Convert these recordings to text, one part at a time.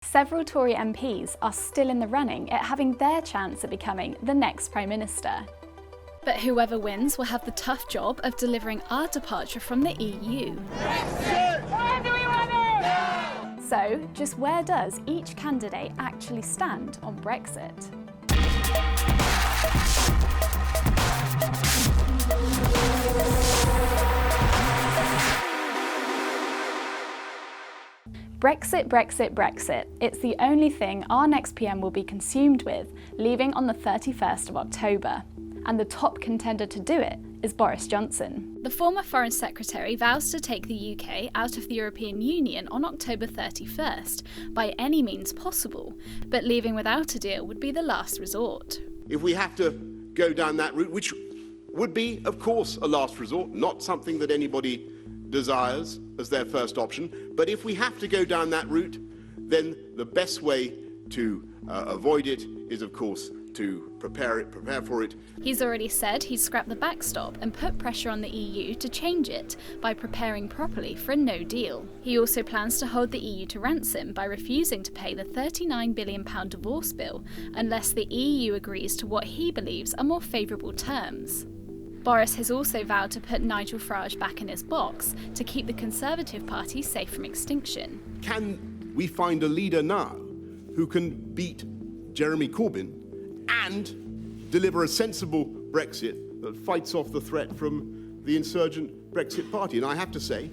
Several Tory MPs are still in the running at having their chance at becoming the next Prime Minister. But whoever wins will have the tough job of delivering our departure from the EU. Brexit! Where do we want it? So, just where does each candidate actually stand on Brexit? Brexit, Brexit, Brexit. It's the only thing our next PM will be consumed with, leaving on the 31st of October. And the top contender to do it is Boris Johnson. The former Foreign Secretary vows to take the UK out of the European Union on October 31st by any means possible, but leaving without a deal would be the last resort. If we have to go down that route, which would be, of course, a last resort, not something that anybody desires as their first option, but if we have to go down that route, then the best way to avoid it is, of course, to prepare for it. He's already said he'd scrap the backstop and put pressure on the EU to change it by preparing properly for a no deal. He also plans to hold the EU to ransom by refusing to pay the £39 billion divorce bill unless the EU agrees to what he believes are more favourable terms. Boris has also vowed to put Nigel Farage back in his box to keep the Conservative Party safe from extinction. Can we find a leader now who can beat Jeremy Corbyn and deliver a sensible Brexit that fights off the threat from the insurgent Brexit Party? And I have to say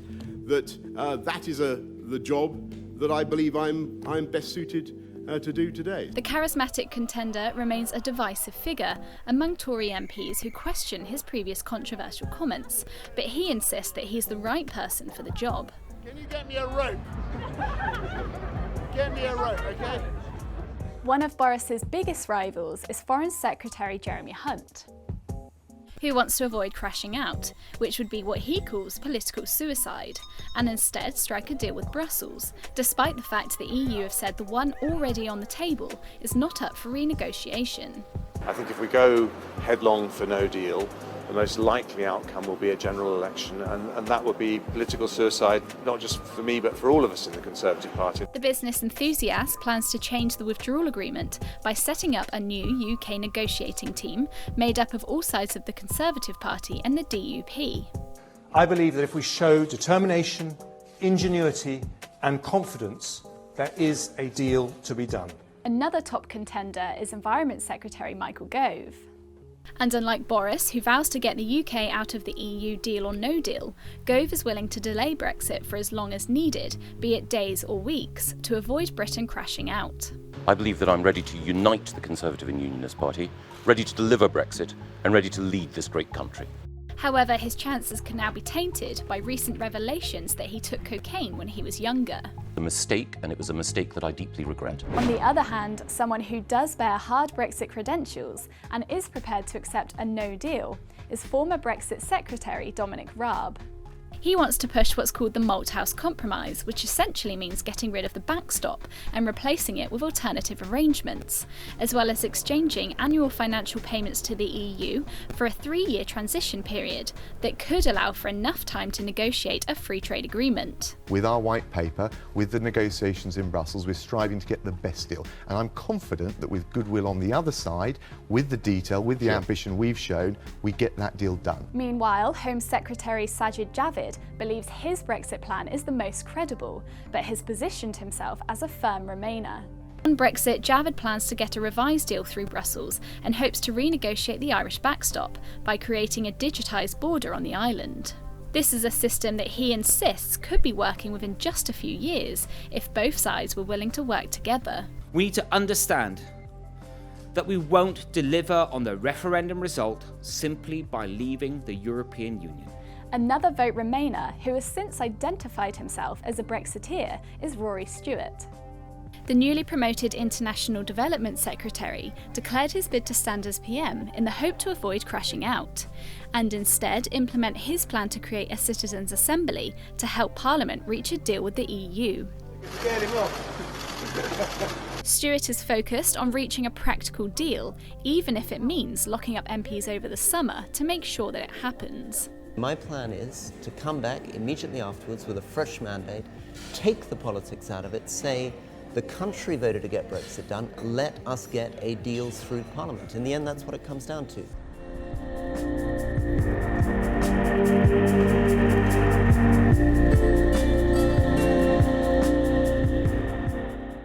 that that is the job that I believe I'm best suited to do today. The charismatic contender remains a divisive figure among Tory MPs who question his previous controversial comments, but he insists that he's the right person for the job. Can you get me a rope? Get me a rope, okay? One of Boris's biggest rivals is Foreign Secretary Jeremy Hunt, who wants to avoid crashing out, which would be what he calls political suicide, and instead strike a deal with Brussels, despite the fact the EU have said the one already on the table is not up for renegotiation. I think if we go headlong for no deal, the most likely outcome will be a general election, and that would be political suicide, not just for me, but for all of us in the Conservative Party. The business enthusiast plans to change the withdrawal agreement by setting up a new UK negotiating team made up of all sides of the Conservative Party and the DUP. I believe that if we show determination, ingenuity and confidence, there is a deal to be done. Another top contender is Environment Secretary Michael Gove. And unlike Boris, who vows to get the UK out of the EU deal or no deal, Gove is willing to delay Brexit for as long as needed, be it days or weeks, to avoid Britain crashing out. I believe that I'm ready to unite the Conservative and Unionist Party, ready to deliver Brexit, and ready to lead this great country. However, his chances can now be tainted by recent revelations that he took cocaine when he was younger. A mistake, and it was a mistake that I deeply regret. On the other hand, someone who does bear hard Brexit credentials and is prepared to accept a no deal is former Brexit Secretary Dominic Raab. He wants to push what's called the Malthouse Compromise, which essentially means getting rid of the backstop and replacing it with alternative arrangements, as well as exchanging annual financial payments to the EU for a 3-year transition period that could allow for enough time to negotiate a free trade agreement. With our white paper, with the negotiations in Brussels, we're striving to get the best deal. And I'm confident that with goodwill on the other side, with the detail, with the ambition we've shown, we get that deal done. Meanwhile, Home Secretary Sajid Javid believes his Brexit plan is the most credible, but has positioned himself as a firm Remainer. On Brexit, Javid plans to get a revised deal through Brussels and hopes to renegotiate the Irish backstop by creating a digitised border on the island. This is a system that he insists could be working within just a few years if both sides were willing to work together. We need to understand that we won't deliver on the referendum result simply by leaving the European Union. Another vote Remainer, who has since identified himself as a Brexiteer, is Rory Stewart. The newly promoted International Development Secretary declared his bid to stand as PM in the hope to avoid crashing out, and instead implement his plan to create a citizens' assembly to help Parliament reach a deal with the EU. Stewart is focused on reaching a practical deal, even if it means locking up MPs over the summer to make sure that it happens. My plan is to come back immediately afterwards with a fresh mandate, take the politics out of it, say The country voted to get Brexit done. Let us get a deal through Parliament. In the end, that's what it comes down to.